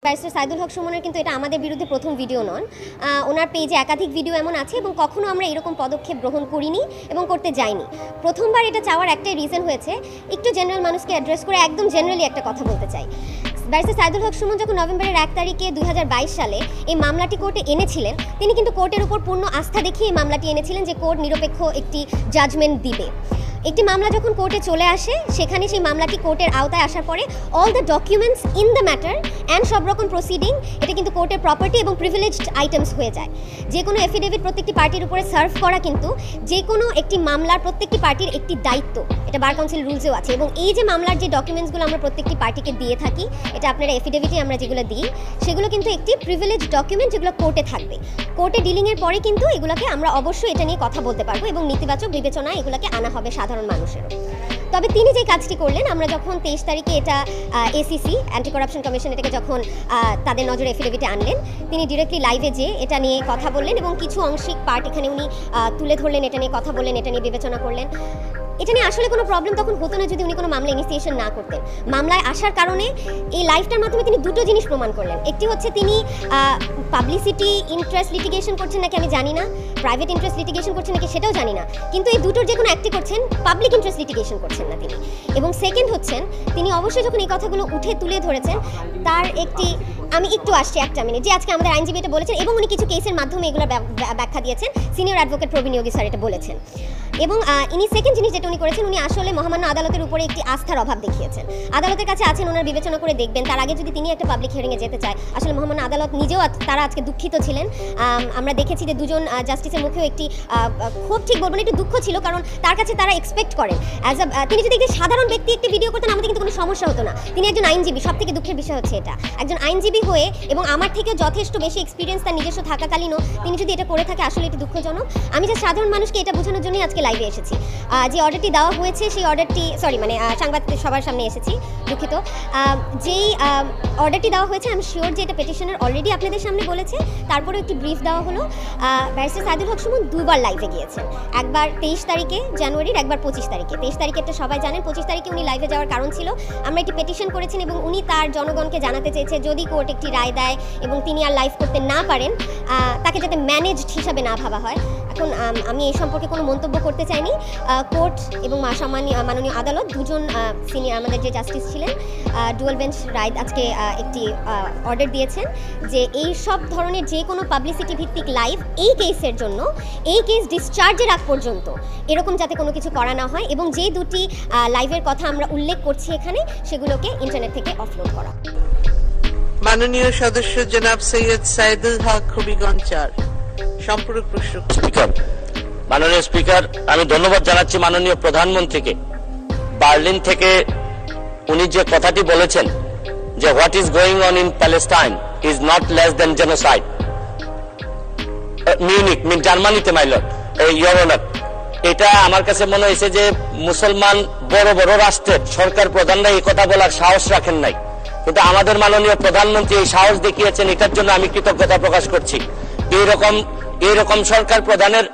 Barrister Saidul হক সুমনের কিন্তু এটা আমাদের বিরুদ্ধে প্রথম ভিডিও নন। ওনার পেজে একাধিক ভিডিও এমন আছে এবং কখনো আমরা এরকম পদক্ষেপ গ্রহণ করিনি এবং করতে যাইনি। প্রথমবার এটা চাওয়ার একটাই রিজন হয়েছে, একটু জেনারেল মানুষকে অ্যাড্রেস করে একদম জেনারেলি একটা কথা বলতে চাই। ব্যারিস্টার সাইদুল হক সুমন যখন নভেম্বরের 1 তারিখে 2022 সালে এই মামলাটি কোর্টে এনেছিলেন, তিনি কিন্তু কোর্টের উপর পূর্ণ আস্থা দেখিয়ে এই মামলাটি এনেছিলেন যে কোর্ট নিরপেক্ষ একটি জাজমেন্ট দিবে। একটি মামলা যখন কোর্টে চলে আসে, সেখানে সেই মামলাটি কোর্টের আওতায় আসার পরে all the documents in the matter and সব রকম প্রসিডিং এটা কিন্তু কোর্টের প্রপার্টি এবং প্রিভিলেজড আইটেমস হয়ে যায়। যে কোনো এফিডেভিট প্রত্যেকটি পার্টির উপরে সার্ভ করা কিন্তু যে কোনো একটি মামলার প্রত্যেকটি পার্টির একটি দায়িত্ব, এটা বার কাউন্সিল রুলসেও আছে। এবং এই যে মামলার যে ডকুমেন্টসগুলো আমরা প্রত্যেকটি পার্টিকে দিয়ে থাকি, এটা আপনারা এফিডেভিটে আমরা যেগুলো দিই, সেগুলো কিন্তু একটি প্রিভিলেজড ডকুমেন্ট যেগুলো কোর্টে থাকবে। কোর্টে ডিলিংয়ের পরে কিন্তু এগুলোকে আমরা অবশ্যই এটা নিয়ে কথা বলতে পারবো এবং নেতিবাচক বিবেচনায় এগুলোকে আনা হবে সাধারণ মানুষেরও। তবে তিনি যে কাজটি করলেন, আমরা যখন 23 তারিখে এটা এসিসি অ্যান্টি করাপশন কমিশন এটাকে যখন তাদের নজরে এফিডেভিটে আনলেন, তিনি ডিরেক্টলি লাইভে যে এটা নিয়ে কথা বললেন এবং কিছু আংশিক পার্ট এখানে উনি তুলে ধরলেন, এটা নিয়ে কথা বললেন, এটা নিয়ে বিবেচনা করলেন। এটা নিয়ে আসলে কোনো প্রবলেম তখন হতো না যদি উনি কোনো মামলা ইনিশিয়েশন না করতেন। মামলায় আসার কারণে এই লাইভটার মাধ্যমে তিনি দুটো জিনিস প্রমাণ করলেন। একটি হচ্ছে তিনি পাবলিসিটি ইন্টারেস্ট লিটিগেশন করছেন নাকি আমি জানি না, প্রাইভেট ইন্টারেস্ট লিটিগেশন করছেন নাকি সেটাও জানি না, কিন্তু এই দুটোর যে কোনো একটি করছেন, পাবলিক ইন্টারেস্ট লিটিগেশন করছেন না তিনি। এবং সেকেন্ড হচ্ছেন, তিনি অবশ্যই যখন এই কথাগুলো উঠে তুলে ধরেছেন, তার একটি আমি একটু আসছি 1 মিনিট, যে আজকে আমাদের আইনজীবী এটা বলেছেন এবং উনি কিছু কেসের মাধ্যমে এগুলো ব্যাখ্যা দিয়েছেন, সিনিয়র অ্যাডভোকেট প্রবীণ যোগী স্যার এটা বলেছেন। এবং ইনি সেকেন্ড জিনিস যেটা উনি করেছেন, উনি আসলে মহামান্য আদালতের উপরে একটি আস্থার অভাব দেখিয়েছেন। আদালতের কাছে আছেন, ওনার বিবেচনা করে দেখবেন। তার আগে যদি তিনি একটা পাবলিক হিয়ারিংয়ে যেতে চায়, আসলে মহামান্য আদালত নিজেও তারা আজকে দুঃখিত ছিলেন। আমরা দেখেছি যে দুজন জাস্টিসের মুখেও একটি খুব ঠিক বলবেন একটু দুঃখ ছিল, কারণ তার কাছে তারা এক্সপেক্ট করেন তিনি যদি একটি সাধারণ ব্যক্তি একটি ভিডিও করতেন, আমাদের কিন্তু কোনো সমস্যা হতো না। তিনি একজন আইনজীবী, সব থেকে দুঃখের বিষয় হচ্ছে এটা, একজন আইনজীবী হয়ে এবং আমার থেকেও যথেষ্ট বেশি এক্সপিরিয়েন্স তার নিজস্ব থাকাকালীনও তিনি যদি এটা করে থাকে, আসলে এটি দুঃখজনক। আমি যে সাধারণ মানুষকে এটা বোঝানোর জন্যই আজকে লাইভে এসেছি। যে অর্ডারটি দেওয়া হয়েছে সেই অর্ডারটি সাংবাদিক সবার সামনে এসেছি, দুঃখিত। যেই অর্ডারটি দেওয়া হয়েছে আমি শিওর যে এটা পেটিশনার অলরেডি আপনাদের সামনে বলেছে, তারপরে একটি ব্রিফ দেওয়া হলো। ব্যারিস্টার সাইদুল হক সুমন দুবার লাইভে গিয়েছেন, একবার 23 তারিখে জানুয়ারির, একবার 25 তারিখে। 23 তারিখে এটা সবাই জানেন, 25 তারিখে উনি লাইভে যাওয়ার কারণ ছিল আমরা একটি পেটিশন করেছেন এবং উনি তার জনগণকে জানাতে চেয়েছে যদি কোর্ট একটি রায় দেয় এবং তিনি আর লাইভ করতে না পারেন, তাকে যাতে ম্যানেজড হিসাবে না ভাবা হয়। এখন আমি এই সম্পর্কে কোনো মন্তব্য করতে চাইনি। কোর্ট এবং মাননীয় আদালত দুজন সিনিয়র আমাদের যে জাস্টিস ছিলেন, ডুয়াল বেঞ্চ রায় আজকে একটি অর্ডার দিয়েছেন যে এই সব ধরনের যে কোনো পাবলিসিটি ভিত্তিক লাইভ এই কেসের জন্য, এই কেস ডিসচার্জের আগ পর্যন্ত এরকম যাতে কোনো কিছু করা না হয় এবং যে দুটি লাইভের কথা আমরা উল্লেখ করছি এখানে, সেগুলোকে ইন্টারনেট থেকে অফলোড করা। মাননীয় সদস্য জনাব সৈয়দ সাইদুল হক হবিগঞ্জ 4 সম্পূরক প্রশ্ন। স্পিকার, মাননীয় স্পিকার, আমি ধন্যবাদ জানাচ্ছি মাননীয় প্রধানমন্ত্রীকে। বার্লিন থেকে উনি যে কথাটি বলেছেন যে what is going on in Palestine is not less than genocide, Munich জার্মানিতে মাইলট ইওর অনার, এটা আমার কাছে মনে হয়েছে যে মুসলমান বড় বড় রাষ্ট্রের সরকার প্রধানরা এই কথা বলার সাহস রাখেন নাই, কিন্তু আমাদের মাননীয় প্রধানমন্ত্রী এই সাহস দেখিয়েছেন, এটার জন্য আমি কৃতজ্ঞতা প্রকাশ করছি। এইরকম সরকার প্রধানের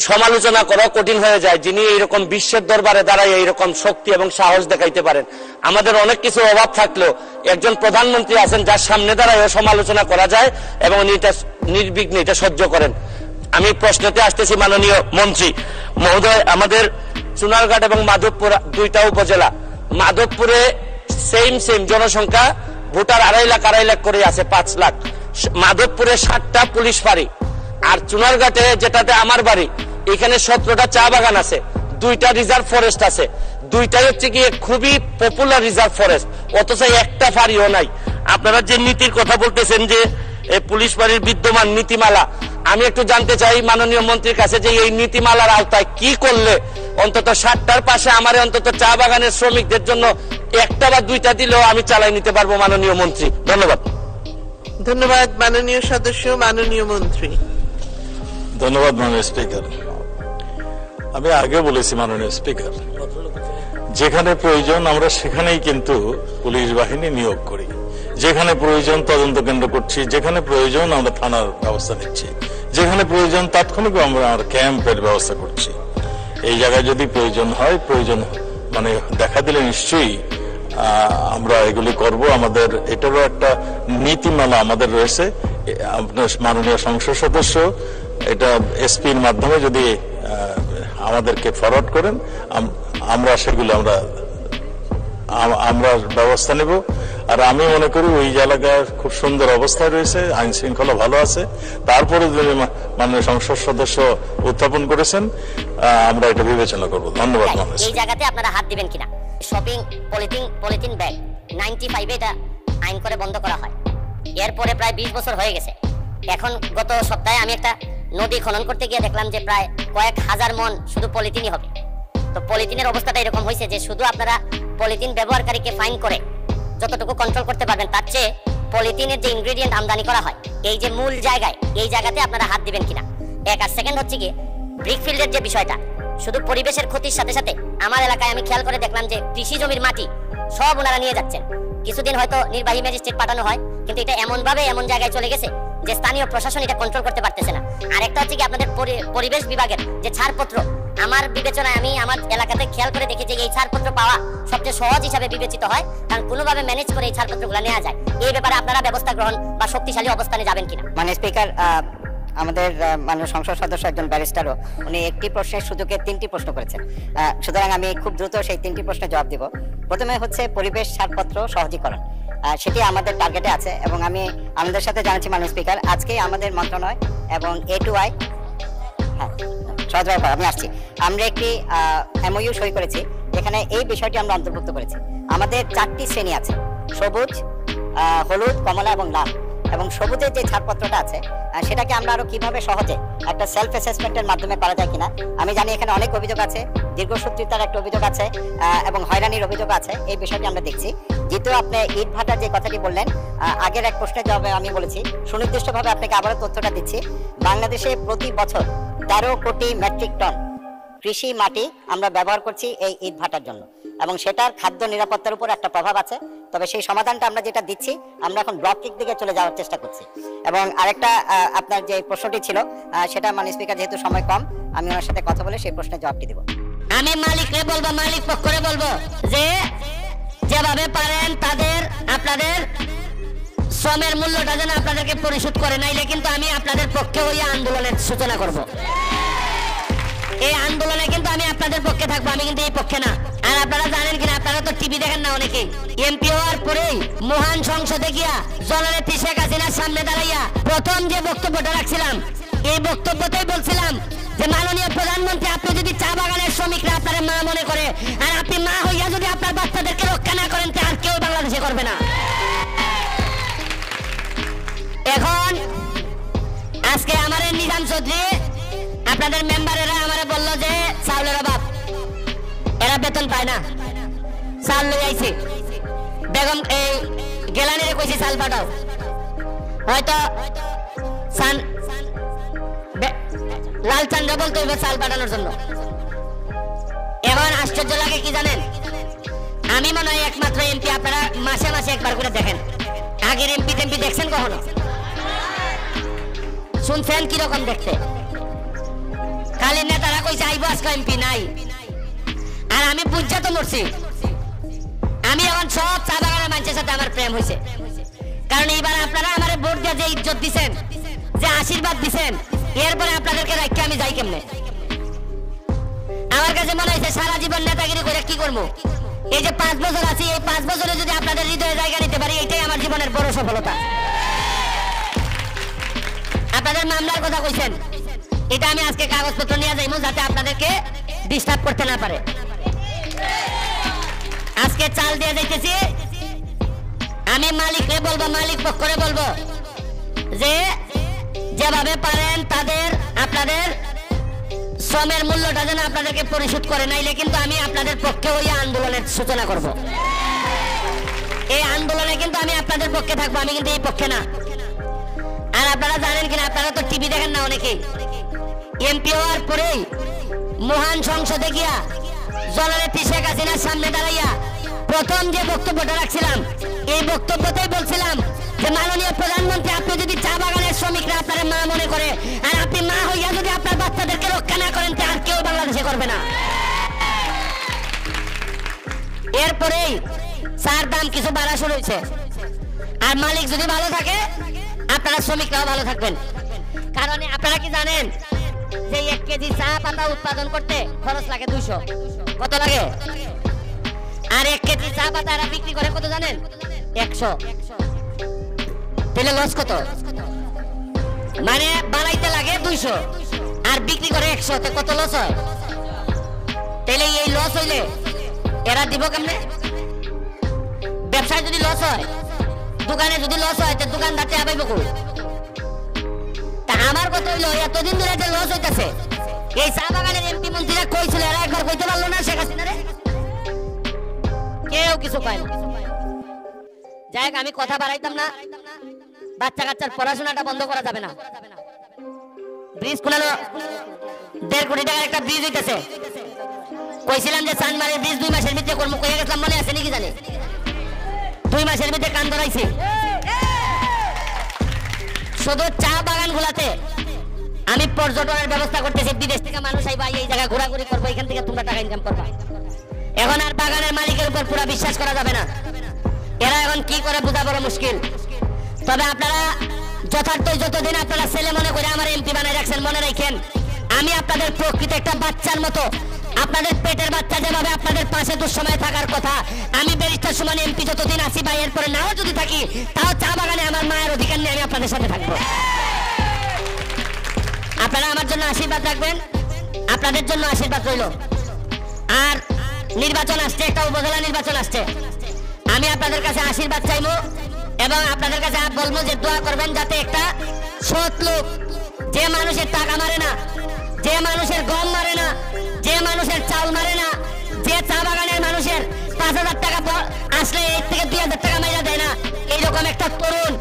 সমালোচনা করা কঠিন হয়ে যায়, যিনি এইরকম বিশ্বের দরবারে দাঁড়ায় এইরকম শক্তি এবং সাহস দেখাইতে পারেন। আমাদের অনেক কিছু অভাব থাকলেও একজন প্রধানমন্ত্রী আছেন যার সামনে দাঁড়ায় সমালোচনা করা যায় এবং উনি এটা নির্বিঘ্নে এটা সহ্য করেন। আমি প্রশ্নতে আসতেছি মাননীয় মন্ত্রী মহোদয়, আমাদের চুনারঘাট এবং মাধবপুর দুইটা উপজেলা, মাধবপুরে সেম জনসংখ্যা, ভোটার 2.5 লাখ করে আছে, 5 লাখ। মাধবপুরে 60টা পুলিশ ফাঁড়ি, আর চুনারঘাটে যেটাতে আমার বাড়ি, এখানে 17টা চা বাগান আছে, 2টা রিজার্ভ ফরেস্ট আছে, 2টাই হচ্ছে কি খুবই পপুলার রিজার্ভ ফরেস্ট, অথচ একটা ফাঁড়িও নাই। আপনারা যে নীতির কথা বলতেছেন যে পুলিশ ফাঁড়ির বিদ্যমান নীতিমালা, আমি একটু জানতে চাই মাননীয় মন্ত্রীর কাছে যে এই নীতিমালার আওতায় কি করলে অন্তত 60টার পাশে আমার অন্তত চা বাগানের শ্রমিকদের জন্য 1টা বা 2টা দিলেও আমি চালাই নিতে পারবো মাননীয় মন্ত্রী। ধন্যবাদ। ধন্যবাদ মাননীয় সদস্য। মাননীয় মন্ত্রী। ধন্যবাদ মাননীয় স্পিকার। আমি আগে বলেছি মাননীয় স্পিকার, যেখানে প্রয়োজন আমরা সেখানেই কিন্তু পুলিশ বাহিনী নিয়োগ করি, যেখানে প্রয়োজন তদন্ত কেন্দ্র করছি, যেখানে প্রয়োজন আমরা থানার ব্যবস্থা নিচ্ছি, যেখানে প্রয়োজন তাৎক্ষণিক আমরা ক্যাম্পের ব্যবস্থা করছি। এই জায়গায় যদি প্রয়োজন হয়, প্রয়োজন দেখা দিলে নিশ্চয়ই আমরা এগুলি করব। আমাদের এটারও একটা নীতিমালা আমাদের রয়েছে। আপনার মাননীয় সংসদ সদস্য এটা এসপির মাধ্যমে যদি আমাদেরকে ফরওয়ার্ড করেন, আমরা সেগুলো আমরা ব্যবস্থা নেব। আর আমি মনে করি ওই এলাকায় খুব সুন্দর অবস্থায় রয়েছে, আইন শৃঙ্খলা ভালো আছে। তারপরে যদি মাননীয় সংসদ সদস্য উত্থাপন করেছেন, আমরা এটা বিবেচনা করব। ধন্যবাদ। এই জায়গাতে আপনারা হাত দিবেন কিনা? শপিং পলিথিন ব্যাগ 95 এটা আইন করে বন্ধ করা হয়। এরপরে প্রায় 20 বছর হয়ে গেছে। এখন গত সপ্তাহে আমি একটা নদী খনন করতে গিয়ে দেখলাম যে প্রায় কয়েক হাজার মন শুধু পলিথিনই হবে। তো পলিথিনের অবস্থাটা এরকম হয়েছে যে শুধু আপনারা পলিথিন ব্যবহারকারীকে ফাইন করে যতটুকু কন্ট্রোল করতে পারবেন, তার চেয়ে পলিথিনের যে ইনগ্রেডিয়েন্ট আমদানি করা হয় এই যে মূল জায়গায়, এই জায়গাতে আপনারা হাত দিবেন কিনা। এক আর সেকেন্ড হচ্ছে কি, ব্রিকফিল্ডের যে বিষয়টা, শুধু পরিবেশের ক্ষতির সাথে সাথে আমার এলাকায় আমি খেয়াল করে দেখলাম যে কৃষি জমির মাটি সব ওনারা নিয়ে যাচ্ছেন। কিছুদিন হয়তো নির্বাহী ম্যাজিস্ট্রেট পাঠানো হয়, কিন্তু এটা এমন জায়গায় চলে গেছে যে স্থানীয় প্রশাসন এটা কন্ট্রোল করতে পারতেছে না। আরেকটা হচ্ছে কি, আপনাদের পরিবেশ বিভাগের যে ছাড়পত্র, আমার বিবেচনায় আমি আমার এলাকাতে খেয়াল করে দেখি যে এই ছাড়পত্র পাওয়া সবচেয়ে সহজ হিসাবে বিবেচিত হয়, কারণ কোনোভাবে ম্যানেজ করে এই ছাড়পত্রগুলো নেওয়া যায়। এই ব্যাপারে আপনারা ব্যবস্থা গ্রহণ বা শক্তিশালী অবস্থানে যাবেন কিনা? মানে স্পিকার, আমাদের মাননীয় সংসদ সদস্য একজন ব্যারিস্টারও, উনি একটি প্রশ্নের সুযোগে 3টি প্রশ্ন করেছেন। সুতরাং আমি খুব দ্রুত সেই 3টি প্রশ্নের জবাব দিব। প্রথমে হচ্ছে পরিবেশ ছাড়পত্র সহজীকরণ, সেটি আমাদের টার্গেটে আছে এবং আমি আমাদের সাথে জানাচ্ছি মাননীয় স্পিকার, আজকে আমাদের মন্ত্রণালয় এবং A2I, আমি আসছি, আমরা একটি MOU সই করেছি। এখানে এই বিষয়টি আমরা অন্তর্ভুক্ত করেছি। আমাদের 4টি শ্রেণী আছে, সবুজ, হলুদ, কমলা এবং লাল। এবং সবুজের যে ছাড়পত্রটা আছে সেটাকে আমরা আরো কিভাবে সহজে একটা সেলফ অ্যাসেসমেন্টের মাধ্যমে করা যায় কিনা। আমি জানি এখানে অনেক অভিযোগ আছে, দীর্ঘসূত্রিতার একটা অভিযোগ আছে এবং হয়রানির অভিযোগ আছে। এই বিষয়টি আমরা দেখছি। যেহেতু আপনি ইট ভাটার যে কথাটি বললেন, আগের এক প্রশ্নের জবাবে আমি বলেছি, সুনির্দিষ্টভাবে আপনাকে আবারও তথ্যটা দিচ্ছি। বাংলাদেশে প্রতি বছর 13 কোটি মেট্রিক টন কৃষি মাটি আমরা ব্যবহার করছি এই ইট ভাটার জন্য, এবং সেটার খাদ্য নিরাপত্তার উপর একটা প্রভাব আছে। তবে সেই সমাধানটা আমরা যেটা দিচ্ছি, আমরা এখন ব্লকের দিকে চলে যাওয়ার চেষ্টা করছি। এবং আরেকটা আপনার যে প্রশ্নটি ছিল সেটা মাননীয় স্পিকার, যেহেতু সময় কম, আমি ওনার সাথে কথা বলে সেই প্রশ্নের জবাবটি দেব। আমি মালিককে বলবো, মালিক পক্ষরে বলবো যে যেভাবে পারেন তাদের আপনাদের শ্রমের মূল্যটা যেন আপনাদেরকে পরিশোধ করে, নাইলে কিন্তু আমি আপনাদের পক্ষে ওই আন্দোলনের সূচনা করব। এই আন্দোলনে কিন্তু আমি আপনাদের পক্ষে থাকবো, আমি কিন্তু এই পক্ষে না। আর আপনারা জানেন কিনা, আপনারা তো টিভি দেখেন না অনেকেই, এমপি হওয়ার পরেই মহান সংসদে গিয়া জননেত্রী শেখ হাসিনার সামনে দাঁড়াইয়া প্রথম যে বক্তব্যটা রাখছিলাম, এই বক্তব্যতেই বলছিলাম যে মাননীয় প্রধানমন্ত্রী, আপনি যদি চা বাগানের শ্রমিকরা আপনার মা মনে করে, আর আপনি মা হইয়া যদি আপনার বাচ্চাদেরকে রক্ষা না করেন, আর কেউ বাংলাদেশে করবে না। এখন আজকে আমার নিজাম চৌধুরী আপনাদের মেম্বারেরা আমারে বলল যে চাউলের অভাব, এরা বেতন পায় না, চাল লই আইছে। বেগম এই গেলানিরে কইছি চাল পাঠাও, হয়তো লাল চান্দা বলতে হইবে চাল পাঠানোর জন্য। এখন আশ্চর্য লাগে কি জানেন, আমি মনে হয় একমাত্র এমপি, আপনারা মাসে মাসে একবার করে দেখেন। আগের এমপি দেখছেন কখনো? শুনছেন কিরকম দেখতে? খালি নেতারা কইছে আইবো, আজকে এমপি নাই। আর আমি বুঝা তো মরছি, আমি এখন সব চা বাগানের মানুষের সাথে আমার প্রেম হয়েছে। কারণ এইবার আপনারা আমার ভোট দিয়ে যে ইজ্জত দিচ্ছেন, যে আশীর্বাদ দিচ্ছেন, এরপরে আপনাদেরকে রাখতে আমি যাই কেমনে? আমার কাছে মনে হয়েছে সারা জীবন নেতাগিরি করে কি করবো। এই যে 5 বছর আছি, এই 5 বছরে যদি আপনাদের হৃদয়ে জায়গা নিতে পারি, এটাই আমার জীবনের বড় সফলতা। আপনাদের মামলার কথা কইছেন, এটা আমি আজকে কাগজপত্র নিয়ে যাইবো, যাতে আপনাদেরকে ডিস্টার্ব করতে না পারে। আজকে চাল দিয়ে যাইতেছি, আমি মালিকরে বলবো, মালিক পক্ষরে বলবো যে যেভাবে পারেন তাদের আপনাদের শ্রমের মূল্যটা যেন আপনাদেরকে পরিশোধ করে, নাইলে কিন্তু আমি আপনাদের পক্ষে ওই আন্দোলনের সূচনা করব। এই আন্দোলনে কিন্তু আমি আপনাদের পক্ষে থাকবো, আমি কিন্তু এই পক্ষে না। আর আপনারা জানেন কিনা, আপনারা তো টিভি দেখেন না অনেকেই, এমপি হওয়ার পরেই মহান সংসদে গিয়া জননেত্রী শেখ হাসিনার সামনে দাঁড়াইয়া প্রথম যে বক্তব্যটা রাখছিলাম, এই বক্তব্যতেই বলছিলাম যে মাননীয় প্রধানমন্ত্রী, আপনি যদি চা বাগানের শ্রমিকরা আপনার মা মনে করে, আর আপনি মা হইয়া যদি আপনার বাচ্চাদেরকে রক্ষা না করেন, আর কেউ বাংলাদেশে করবে না। এরপরেই চার দাম কিছু বাড়া শুরু হয়েছে। আর মালিক যদি ভালো থাকে আপনারা শ্রমিকরাও ভালো থাকবেন। কারণ আপনারা কি জানেন যে 1 কেজি চা পাতা উৎপাদন করতে খরচ লাগে 200। কত লাগে? আর 1 কেজি চা পাতা এরা বিক্রি করে কত জানেন? 100। তাহলে লস কত? মানে বানাইতে লাগে 200 আর বিক্রি করে 100, তে কত লস হয়? তাহলে এই লস হইলে এরা দিব কেমনে? ব্যবসায় যদি লস হয়, দোকানে যদি লস হয়, তো দোকানদার তে আবাইব কই? তা আমার কথা হইলো এতদিন ধরে যে লস হইতাছে, এই চা বাগানের এমপি মন্ত্রীরা কইছিল, এরা একবার কইতে পারলো না শেখ হাসিনারে? কেউ কিছু কয় না। যাই হোক, আমি কথা বাড়াইতাম না। বাচ্চা কাচ্চার পড়াশোনাটা বন্ধ করা যাবে না। ব্রিজ খুলানো 1.5 কোটি টাকার একটা ব্রিজ হইতেছে। কইছিলাম যে চানমারের ব্রিজ 2 মাসের ভিতরে করবো, কইয়া গেছিলাম, মনে আছে নাকি জানি? 2 মাসের ভিতরে কান ধরাইছি। শুধু চা বাগান গুলাতে আমি পর্যটনের ব্যবস্থা করতেছি। বিদেশ থেকে মানুষ আইবা, এই জায়গা ঘোরাঘুরি করবো, এখান থেকে তোমরা টাকা ইনকাম করবা। এখন আর বাগানের মালিকের উপর পুরো বিশ্বাস করা যাবে না। এরা এখন কি করে বোঝা বড় মুশকিল। তবে আপনারা যথার্থ যতদিন আপনারা ছেলে মনে করে আমার এমপি বানাই রাখছেন, মনে রাখেন আমি আপনাদের প্রকৃত একটা বাচ্চার মতো, আপনাদের পেটের বাচ্চা যেভাবে আপনাদের পাশে দুঃসময় থাকার কথা, আমি ব্যারিস্টার সুমন এমপি যতদিন আছি বা এরপরে নাও যদি থাকি, তাও চা বাগানে আমার মায়ের অধিকার নিয়ে আমি আপনাদের সাথে থাকবো। আপনারা আমার জন্য আশীর্বাদ রাখবেন, আপনাদের জন্য আশীর্বাদ রইল। আর নির্বাচন আসছে, একটা উপজেলা নির্বাচন আসছে। আমি আপনাদের কাছে আশীর্বাদ চাইবো এবং আপনাদের কাছে বলবো যে দোয়া করবেন যাতে একটা সৎ লোক, যে মানুষের টাকা মারে না, যে মানুষের গম মারে না, যে মানুষের চাল মারে না, যে চা বাগানের মানুষের 5,000 টাকা আসলে 1 থেকে 2,000 টাকা মাইরা দেয় না, এইরকম একটা তরুণ